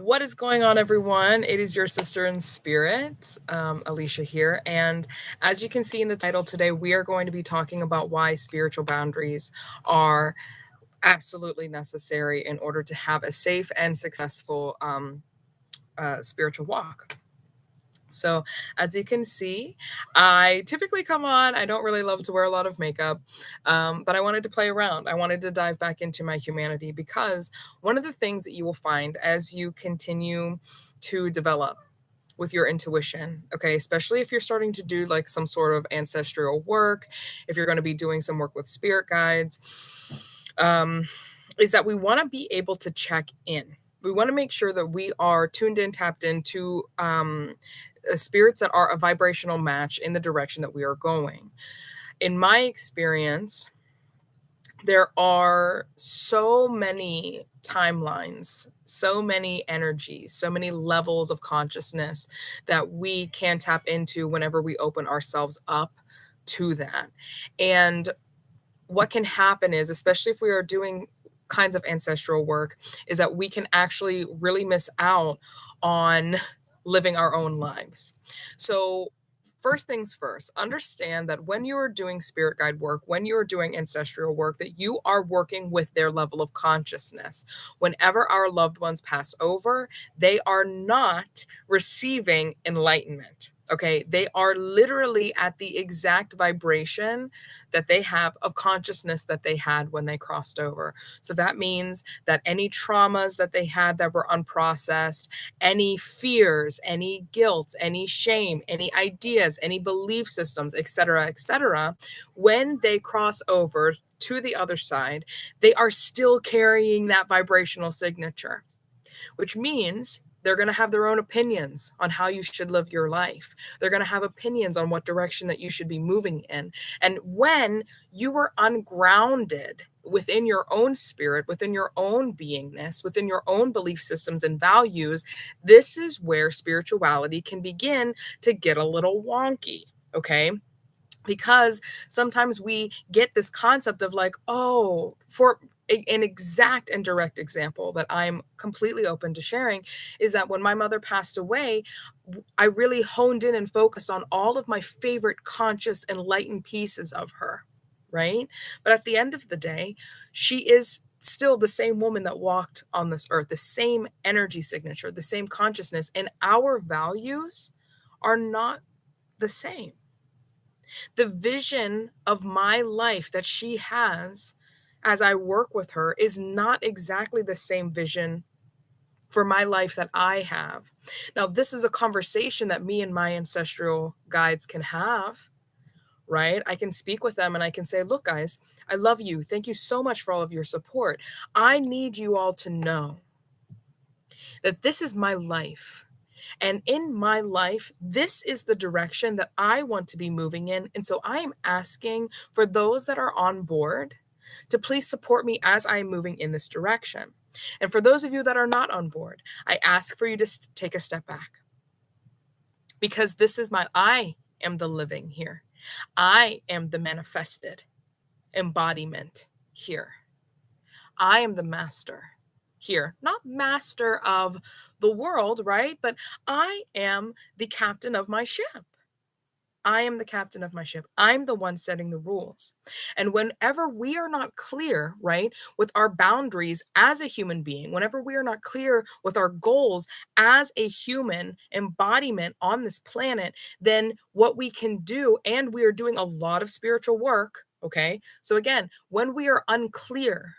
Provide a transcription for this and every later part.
What is going on, everyone? It is your sister in spirit, Alicia here. And as you can see in the title today, we are going to be talking about why spiritual boundaries are absolutely necessary in order to have a safe and successful spiritual walk. So, as you can see, I typically come on. I don't really love to wear a lot of makeup, but I wanted to play around. I wanted to dive back into my humanity because one of the things that you will find as you continue to develop with your intuition, okay, especially if you're starting to do like some sort of ancestral work, if you're going to be doing some work with spirit guides, um, is that we want to be able to check in. We want to make sure that we are tuned in, tapped into spirits that are a vibrational match in the direction that we are going. In my experience, there are so many timelines, so many energies, so many levels of consciousness that we can tap into whenever we open ourselves up to that. And what can happen is, especially if we are doing kinds of ancestral work, is that we can actually really miss out on living our own lives. So, first things first, understand that when you are doing spirit guide work, when you are doing ancestral work, that you are working with their level of consciousness. Whenever our loved ones pass over, they are not receiving enlightenment. Okay, they are literally at the exact vibration that they have of consciousness that they had when they crossed over. So that means that any traumas that they had that were unprocessed, any fears, any guilt, any shame, any ideas, any belief systems, etc., when they cross over to the other side, they are still carrying that vibrational signature, which means they're going to have their own opinions on how you should live your life. They're going to have opinions on what direction that you should be moving in. And when you are ungrounded within your own spirit, within your own beingness, within your own belief systems and values, this is where spirituality can begin to get a little wonky. Okay, because sometimes we get this concept of like, oh, for an exact and direct example that I'm completely open to sharing is that when my mother passed away, I really honed in and focused on all of my favorite conscious, enlightened pieces of her, right? But at the end of the day, she is still the same woman that walked on this earth, the same energy signature, the same consciousness, and our values are not the same. The vision of my life that she has as I work with her is not exactly the same vision for my life that I have. Now, this is a conversation that me and my ancestral guides can have, right? I can speak with them and I can say, look, guys, I love you. Thank you so much for all of your support. I need you all to know that this is my life. And in my life, this is the direction that I want to be moving in. And so I am asking for those that are on board to please support me as I am moving in this direction. And for those of you that are not on board, I ask for you to take a step back because I am the living here. I am the manifested embodiment here. I am the master here, not master of the world, right? But I am the captain of my ship. I am the captain of my ship. I'm the one setting the rules. And whenever we are not clear, right, with our boundaries as a human being, whenever we are not clear with our goals as a human embodiment on this planet, then what we can do, and we are doing a lot of spiritual work, okay? So again, when we are unclear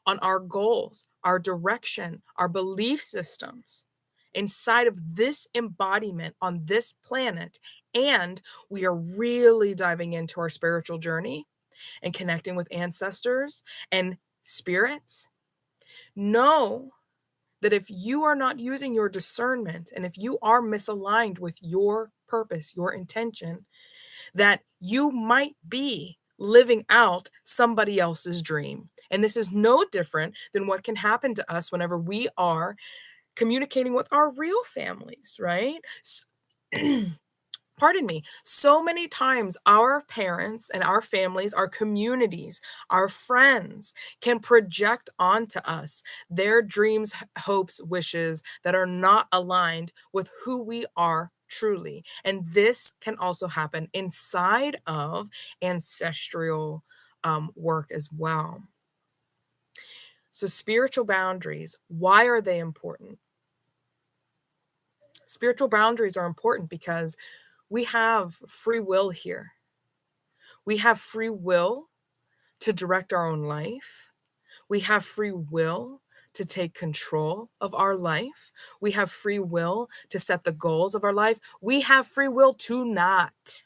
on our goals, our direction, our belief systems inside of this embodiment on this planet. And we are really diving into our spiritual journey and connecting with ancestors and spirits. Know that if you are not using your discernment and if you are misaligned with your purpose, your intention, that you might be living out somebody else's dream. And this is no different than what can happen to us whenever we are communicating with our real families, right? Pardon me. So many times our parents and our families, our communities, our friends can project onto us their dreams, hopes, wishes that are not aligned with who we are truly. And this can also happen inside of ancestral work as well. So, spiritual boundaries, why are they important? Spiritual boundaries are important because we have free will here. We have free will to direct our own life. We have free will to take control of our life. We have free will to set the goals of our life. We have free will to not.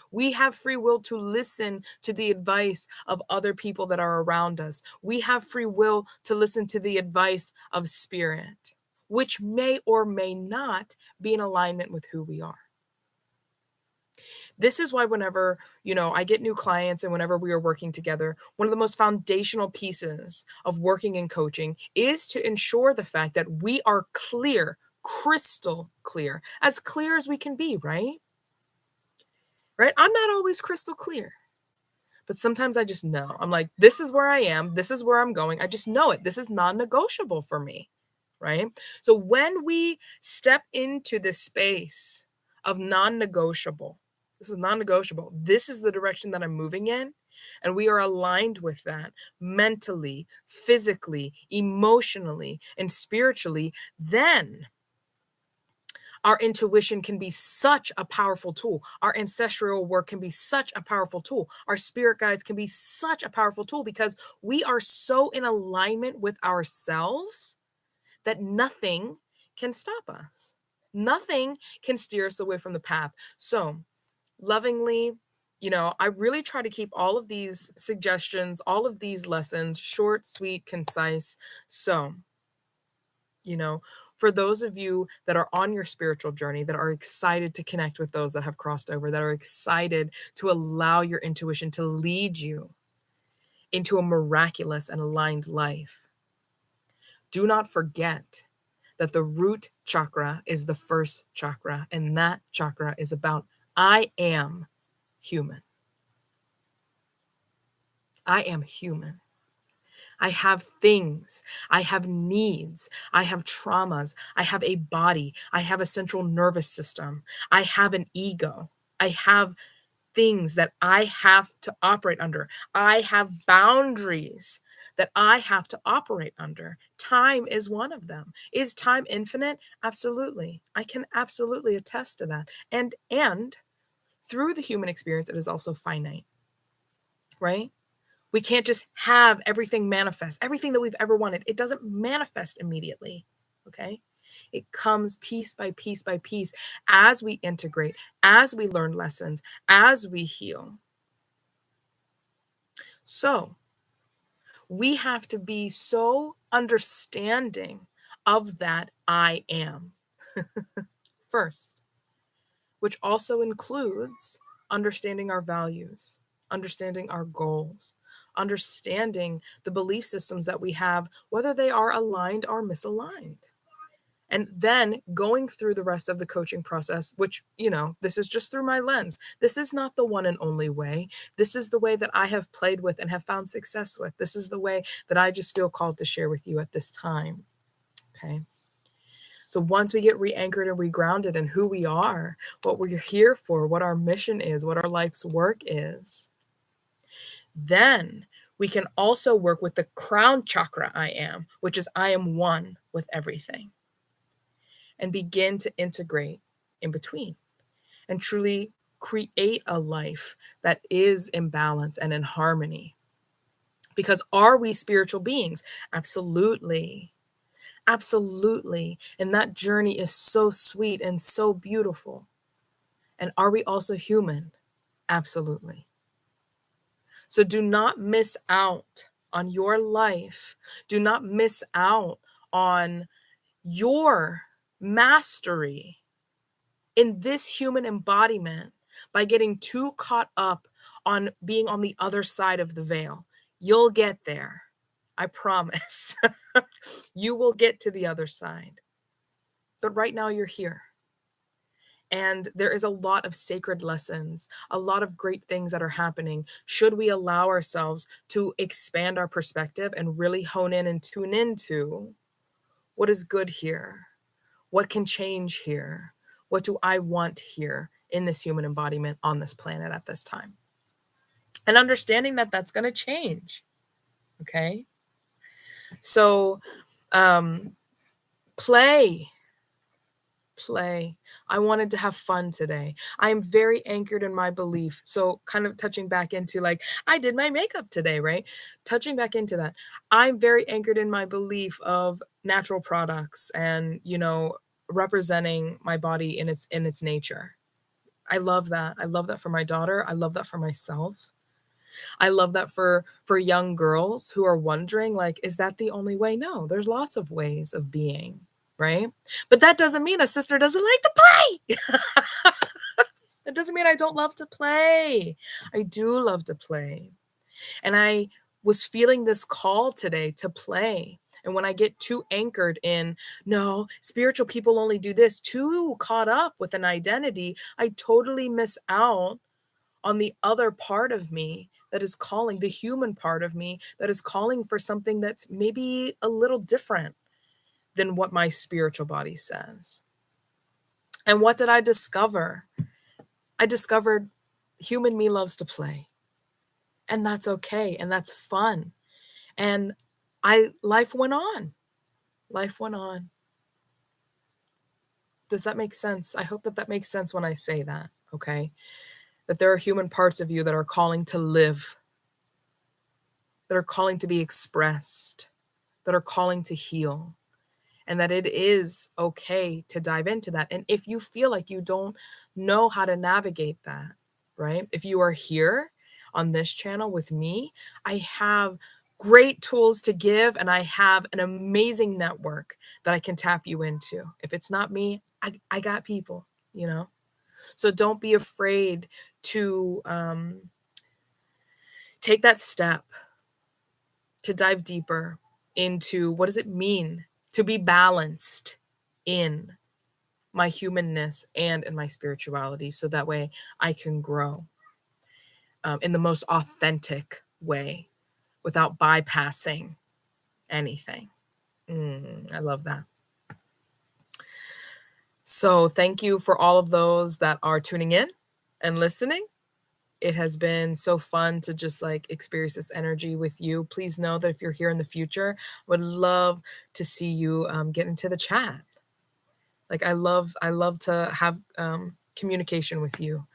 We have free will to listen to the advice of other people that are around us. We have free will to listen to the advice of spirit, which may or may not be in alignment with who we are. This is why whenever, I get new clients and whenever we are working together, one of the most foundational pieces of working in coaching is to ensure the fact that we are clear, crystal clear as we can be, right? Right? I'm not always crystal clear, but sometimes I just know. I'm like, this is where I am, this is where I'm going. I just know it. This is non-negotiable for me, right? So when we step into this space of non-negotiable, this is non-negotiable. This is the direction that I'm moving in. And we are aligned with that mentally, physically, emotionally, and spiritually. Then our intuition can be such a powerful tool. Our ancestral work can be such a powerful tool. Our spirit guides can be such a powerful tool because we are so in alignment with ourselves that nothing can stop us. Nothing can steer us away from the path. So, lovingly, I really try to keep all of these suggestions, all of these lessons short, sweet, concise. So, you know, for those of you that are on your spiritual journey, that are excited to connect with those that have crossed over, that are excited to allow your intuition to lead you into a miraculous and aligned life, do not forget that the root chakra is the first chakra, and that chakra is about I am human. I am human. I have things. I have needs. I have traumas. I have a body. I have a central nervous system. I have an ego. I have things that I have to operate under. I have boundaries that I have to operate under. Time is one of them. Is time infinite? Absolutely. I can absolutely attest to that. And through the human experience, it is also finite, right? We can't just have everything manifest. Everything that we've ever wanted, it doesn't manifest immediately, okay? It comes piece by piece by piece as we integrate, as we learn lessons, as we heal. So, we have to be so understanding of that I am first, which also includes understanding our values, understanding our goals, understanding the belief systems that we have, whether they are aligned or misaligned. And then going through the rest of the coaching process, which, this is just through my lens. This is not the one and only way. This is the way that I have played with and have found success with. This is the way that I just feel called to share with you at this time. Okay. So once we get re-anchored and regrounded in who we are, what we're here for, what our mission is, what our life's work is, then we can also work with the crown chakra I am, which is I am one with everything, and begin to integrate in between and truly create a life that is in balance and in harmony. Because are we spiritual beings? Absolutely. Absolutely. And that journey is so sweet and so beautiful. And are we also human? Absolutely. So do not miss out on your life. Do not miss out on your mastery in this human embodiment by getting too caught up on being on the other side of the veil. You'll get there. I promise. You will get to the other side. But right now you're here. And there is a lot of sacred lessons, a lot of great things that are happening. Should we allow ourselves to expand our perspective and really hone in and tune into what is good here? What can change here? What do I want here in this human embodiment on this planet at this time? And understanding that that's going to change. Okay. So, um, play. Play. I wanted to have fun today. I am very anchored in my belief. So, kind of touching back into like, I did my makeup today, right? Touching back into that. I'm very anchored in my belief of natural products and, representing my body in its nature. I love that. I love that for my daughter. I love that for myself. I love that for young girls who are wondering like, is that the only way? No, there's lots of ways of being, right? But that doesn't mean a sister doesn't like to play. It doesn't mean I don't love to play. I do love to play. And I was feeling this call today to play. And when I get too anchored in, no, spiritual people only do this, too caught up with an identity, I totally miss out on the other part of me that is calling, the human part of me that is calling for something that's maybe a little different than what my spiritual body says. And what did I discover? I discovered human me loves to play. And that's okay. And that's fun. And life went on. Life went on. Does that make sense? I hope that that makes sense when I say that, okay? That there are human parts of you that are calling to live, that are calling to be expressed, that are calling to heal, and that it is okay to dive into that. And if you feel like you don't know how to navigate that, right? If you are here on this channel with me, I have great tools to give and I have an amazing network that I can tap you into. If it's not me, I got people, you know? So don't be afraid to take that step to dive deeper into what does it mean to be balanced in my humanness and in my spirituality so that way I can grow in the most authentic way without bypassing anything. I love that. So thank you for all of those that are tuning in and listening. It has been so fun to just like experience this energy with you. Please know that if you're here in the future, I would love to see you get into the chat. Like I love to have communication with you.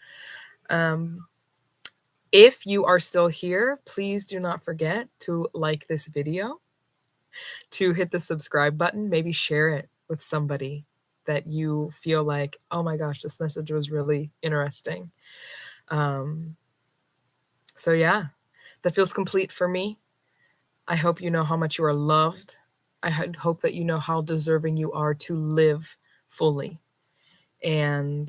If you are still here, please do not forget to like this video, to hit the subscribe button, maybe share it with somebody that you feel like, oh my gosh, this message was really interesting. So yeah, that feels complete for me. I hope you know how much you are loved. I hope that you know how deserving you are to live fully. And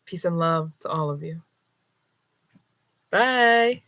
peace and love to all of you. Bye.